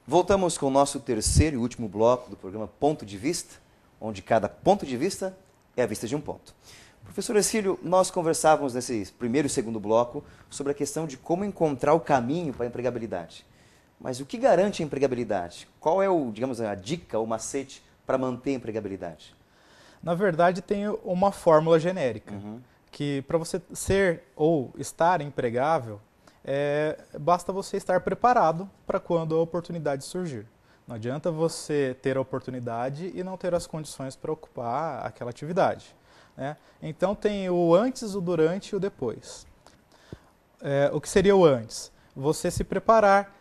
Voltamos com o nosso terceiro e último bloco do programa Ponto de Vista, onde cada ponto de vista é a vista de um ponto. Professor Hercílio, nós conversávamos nesse primeiro e segundo bloco sobre a questão de como encontrar o caminho para a empregabilidade. Mas o que garante a empregabilidade? Qual é a dica, o macete para manter a empregabilidade? Na verdade, tem uma fórmula genérica, que para você ser ou estar empregável, basta você estar preparado para quando a oportunidade surgir. Não adianta você ter a oportunidade e não ter as condições para ocupar aquela atividade, né? Então tem o antes, o durante e o depois. O que seria o antes? Você se preparar,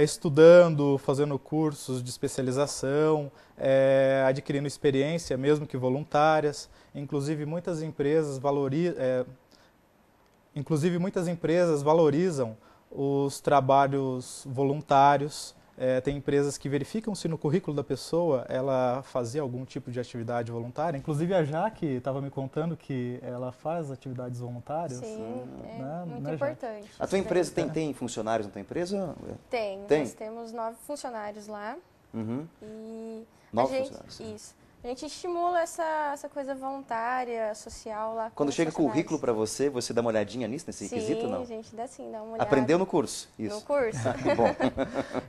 estudando, fazendo cursos de especialização, adquirindo experiência, mesmo que voluntárias. Inclusive muitas empresas valorizam os trabalhos voluntários. Tem empresas que verificam se no currículo da pessoa ela fazia algum tipo de atividade voluntária. Inclusive a Jaque estava me contando que ela faz atividades voluntárias. Sim, né? Muito importante. A tua empresa tem funcionários na tua empresa? Tem. Nós temos 9 funcionários lá. E 9 funcionários. Isso. A gente estimula essa coisa voluntária, social lá. Quando chega currículo para você, você dá uma olhadinha nisso, nesse requisito, não? Sim, a gente dá sim, dá uma olhada. Aprendeu no curso? Isso. No curso. Bom.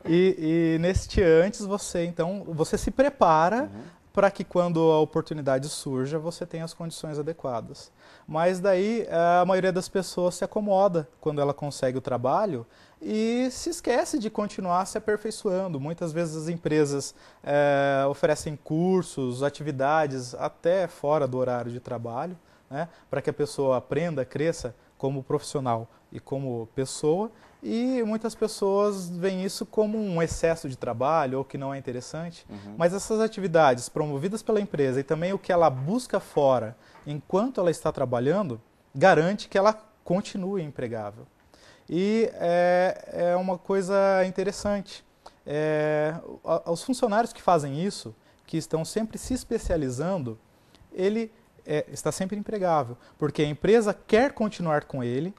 E neste antes, você se prepara para que quando a oportunidade surja, você tenha as condições adequadas. Mas daí a maioria das pessoas se acomoda quando ela consegue o trabalho e se esquece de continuar se aperfeiçoando. Muitas vezes as empresas oferecem cursos, atividades até fora do horário de trabalho, né, para que a pessoa aprenda, cresça como profissional e como pessoa. E muitas pessoas veem isso como um excesso de trabalho ou que não é interessante. Mas essas atividades promovidas pela empresa e também o que ela busca fora enquanto ela está trabalhando, garante que ela continue empregável. E é uma coisa interessante. Os funcionários que fazem isso, que estão sempre se especializando, ele está sempre empregável, porque a empresa quer continuar com ele.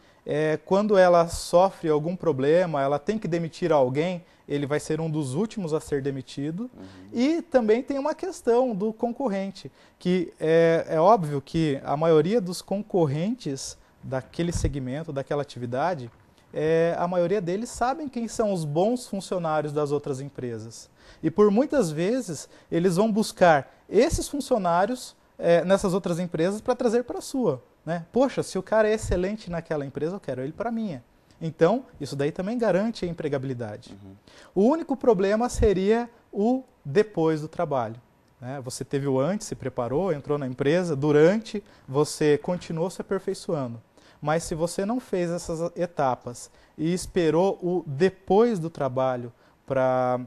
Quando ela sofre algum problema, ela tem que demitir alguém, ele vai ser um dos últimos a ser demitido. E também tem uma questão do concorrente, que é óbvio que a maioria dos concorrentes daquele segmento, daquela atividade, a maioria deles sabem quem são os bons funcionários das outras empresas. E por muitas vezes eles vão buscar esses funcionários nessas outras empresas para trazer para a sua. Né? Poxa, se o cara é excelente naquela empresa, eu quero ele para a minha. Então, isso daí também garante a empregabilidade. O único problema seria o depois do trabalho. Né? Você teve o antes, se preparou, entrou na empresa, durante, você continuou se aperfeiçoando. Mas se você não fez essas etapas e esperou o depois do trabalho para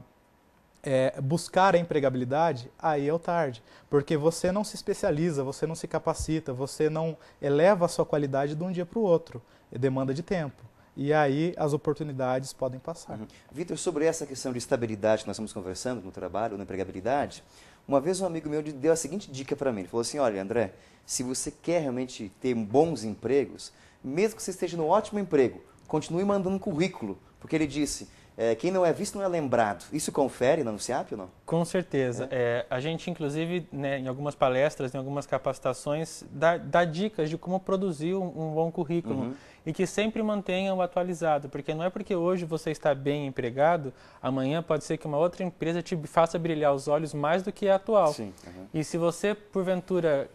buscar a empregabilidade, aí é o tarde. Porque você não se especializa, você não se capacita, você não eleva a sua qualidade de um dia para o outro. Demanda de tempo. E aí as oportunidades podem passar. Vitor, sobre essa questão de estabilidade que nós estamos conversando no trabalho, na empregabilidade, uma vez um amigo meu deu a seguinte dica para mim. Ele falou assim, olha, André, se você quer realmente ter bons empregos, mesmo que você esteja no ótimo emprego, continue mandando currículo, porque ele disse, quem não é visto não é lembrado. Isso confere na UNCIAP ou não? Com certeza. A gente, inclusive, né, em algumas palestras, em algumas capacitações, dá dicas de como produzir um bom currículo e que sempre mantenha o atualizado, porque não é porque hoje você está bem empregado, amanhã pode ser que uma outra empresa te faça brilhar os olhos mais do que a atual. Sim. E se você, porventura,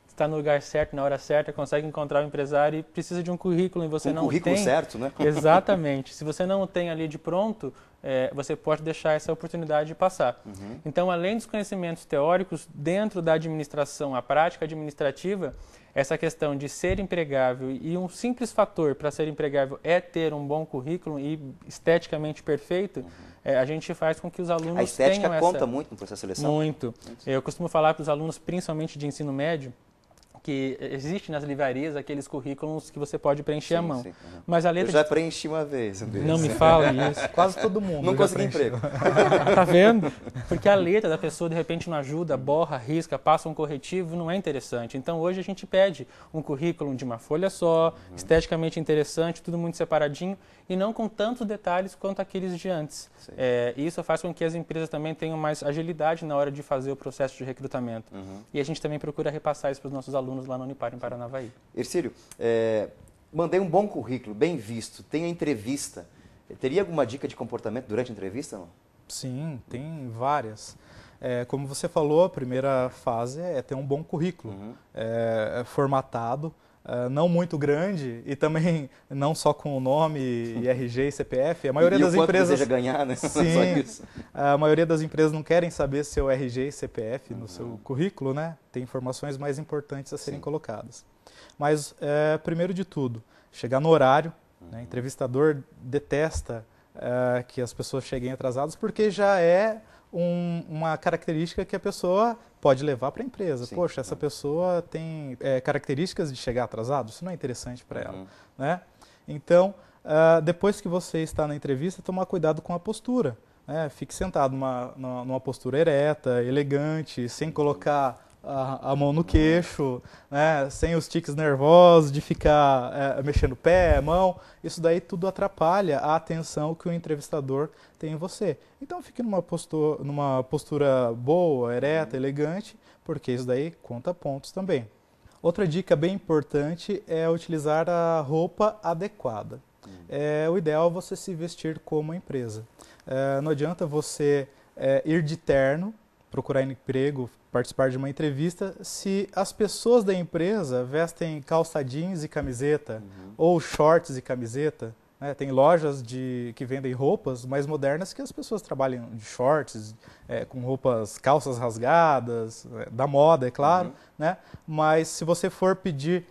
está no lugar certo, na hora certa, consegue encontrar um empresário e precisa de um currículo e você não tem... Um currículo certo, né? Exatamente. Se você não o tem ali de pronto, você pode deixar essa oportunidade de passar. Então, além dos conhecimentos teóricos, dentro da administração, a prática administrativa, essa questão de ser empregável e um simples fator para ser empregável é ter um bom currículo e esteticamente perfeito, a gente faz com que os alunos tenham A estética conta muito no processo de seleção? Muito. Eu costumo falar para os alunos, principalmente de ensino médio, que existe nas livrarias aqueles currículos que você pode preencher à mão. Sim. Mas a letra Eu já preenchi uma vez. Não me fale isso. Quase todo mundo. Não já consegui preencheu. emprego. Tá vendo? Porque a letra da pessoa de repente não ajuda, borra, risca, passa um corretivo, não é interessante. Então hoje a gente pede um currículo de uma folha só, esteticamente interessante, tudo muito separadinho e não com tantos detalhes quanto aqueles de antes. Isso faz com que as empresas também tenham mais agilidade na hora de fazer o processo de recrutamento. E a gente também procura repassar isso para os nossos alunos lá na Unipar, em Paranavaí. Ercílio, mandei um bom currículo, bem visto, tem a entrevista. Teria alguma dica de comportamento durante a entrevista? Não? Sim, tem várias. Como você falou, a primeira fase é ter um bom currículo, formatado, não muito grande e também não só com o nome, RG e CPF. A maioria das empresas deseja ganhar, né? Sim, Só isso. a maioria das empresas não querem saber seu RG e CPF no seu currículo, né? Tem informações mais importantes a serem colocadas. Mas, primeiro de tudo, chegar no horário. Né? Entrevistador detesta que as pessoas cheguem atrasadas porque já é uma característica que a pessoa pode levar para a empresa. Sim. Poxa, essa pessoa tem características de chegar atrasado, isso não é interessante para ela. Né? Então, depois que você está na entrevista, tomar cuidado com a postura. Né? Fique sentado numa postura ereta, elegante, sem colocar a mão no queixo, né? Sem os tiques nervosos de ficar mexendo o pé, a mão. Isso daí tudo atrapalha a atenção que o entrevistador tem em você. Então fique numa postura boa, ereta, elegante, porque isso daí conta pontos também. Outra dica bem importante é utilizar a roupa adequada. O ideal é você se vestir como a empresa. Não adianta você ir de terno, procurar emprego, participar de uma entrevista, se as pessoas da empresa vestem calça jeans e camiseta, ou shorts e camiseta. Né? Tem lojas que vendem roupas mais modernas que as pessoas trabalham de shorts, com roupas, calças rasgadas, da moda, é claro. Né? Mas se você for pedir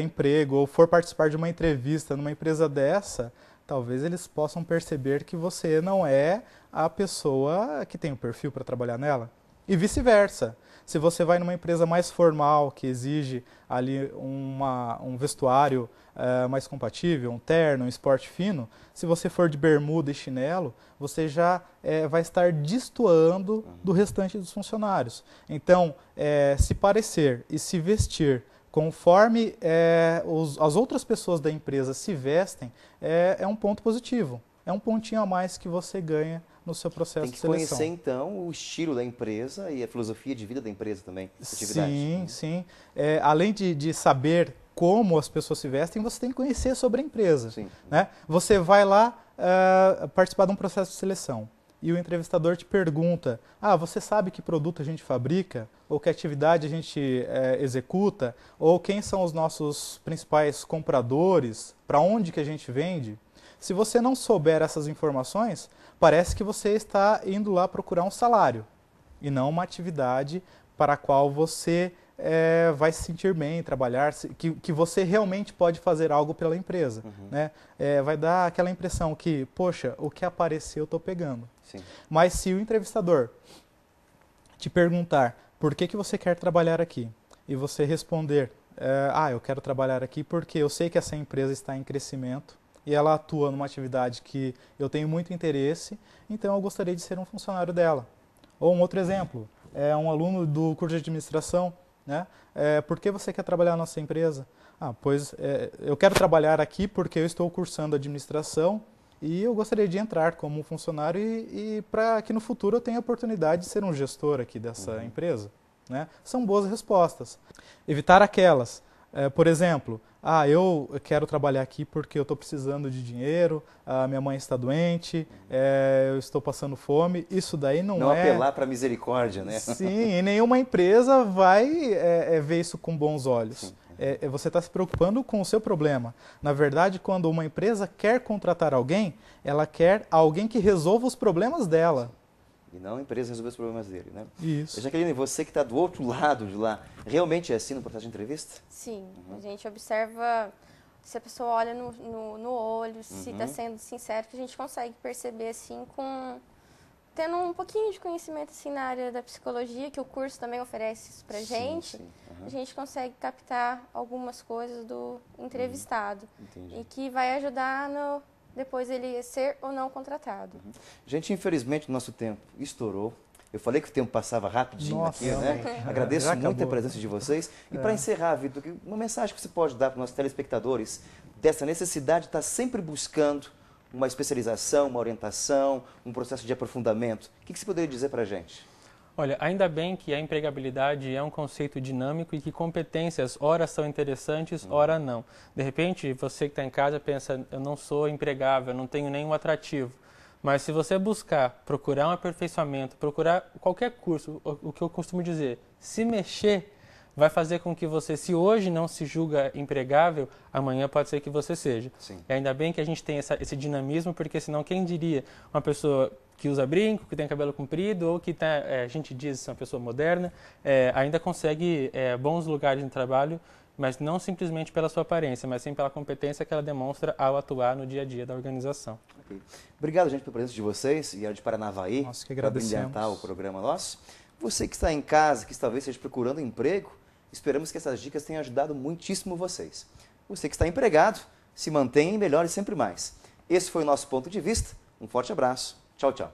emprego ou for participar de uma entrevista numa empresa dessa, talvez eles possam perceber que você não é a pessoa que tem o perfil para trabalhar nela. E vice-versa. Se você vai numa empresa mais formal, que exige ali um vestuário mais compatível, um terno, um esporte fino, se você for de bermuda e chinelo, você já vai estar destoando do restante dos funcionários. Então, se parecer e se vestir conforme as outras pessoas da empresa se vestem, é um ponto positivo. É um pontinho a mais que você ganha no seu processo de seleção. Tem que conhecer, então, o estilo da empresa e a filosofia de vida da empresa também. Sim. Além de saber como as pessoas se vestem, você tem que conhecer sobre a empresa. Sim. Né? Você vai lá participar de um processo de seleção e o entrevistador te pergunta: você sabe que produto a gente fabrica? Ou que atividade a gente executa? Ou quem são os nossos principais compradores? Para onde que a gente vende? Se você não souber essas informações, parece que você está indo lá procurar um salário e não uma atividade para a qual você vai se sentir bem, trabalhar, que você realmente pode fazer algo pela empresa. Né? Vai dar aquela impressão que, poxa, o que apareceu eu estou pegando. Sim. Mas se o entrevistador te perguntar por que você quer trabalhar aqui e você responder, eu quero trabalhar aqui porque eu sei que essa empresa está em crescimento, e ela atua numa atividade que eu tenho muito interesse, então eu gostaria de ser um funcionário dela. Ou um outro exemplo, um aluno do curso de administração, né? Por que você quer trabalhar na nossa empresa? Pois eu quero trabalhar aqui porque eu estou cursando administração e eu gostaria de entrar como funcionário e para que no futuro eu tenha a oportunidade de ser um gestor aqui dessa empresa. Né? São boas respostas. Evitar aquelas, por exemplo, eu quero trabalhar aqui porque eu estou precisando de dinheiro, minha mãe está doente, eu estou passando fome. Isso daí não é... apelar para a misericórdia, né? Sim, e nenhuma empresa vai ver isso com bons olhos. Você está se preocupando com o seu problema. Na verdade, quando uma empresa quer contratar alguém, ela quer alguém que resolva os problemas dela. E não a empresa resolver os problemas dele, né? Isso. Jaqueline, você que está do outro lado de lá, realmente é assim no processo de entrevista? Sim, a gente observa se a pessoa olha no olho, se está sendo sincero, que a gente consegue perceber assim tendo um pouquinho de conhecimento assim, na área da psicologia, que o curso também oferece isso pra gente, Sim. Uhum. a gente consegue captar algumas coisas do entrevistado. Entendi. E que vai ajudar no depois ele ser ou não contratado. Gente, infelizmente o nosso tempo estourou. Eu falei que o tempo passava rapidinho Nossa, aqui, né? realmente. Agradeço Já muito a acabou. presença de vocês. E para encerrar, Vitor, uma mensagem que você pode dar para os nossos telespectadores dessa necessidade de estar sempre buscando uma especialização, uma orientação, um processo de aprofundamento. O que você poderia dizer para a gente? Olha, ainda bem que a empregabilidade é um conceito dinâmico e que competências, ora são interessantes, ora não. De repente, você que está em casa pensa, eu não sou empregável, eu não tenho nenhum atrativo. Mas se você buscar, procurar um aperfeiçoamento, procurar qualquer curso, o que eu costumo dizer, se mexer, vai fazer com que você, se hoje não se julga empregável, amanhã pode ser que você seja. Sim. E ainda bem que a gente tem esse dinamismo, porque senão quem diria uma pessoa que usa brinco, que tem cabelo comprido, ou que a gente diz uma pessoa moderna, ainda consegue bons lugares de trabalho, mas não simplesmente pela sua aparência, mas sim pela competência que ela demonstra ao atuar no dia a dia da organização. Okay. Obrigado, gente, pela presença de vocês. Vieram de Paranavaí para brilhantar o programa nosso. Você que está em casa, que talvez esteja procurando emprego, esperamos que essas dicas tenham ajudado muitíssimo vocês. Você que está empregado, se mantenha e melhore sempre mais. Esse foi o nosso ponto de vista. Um forte abraço. Tchau, tchau.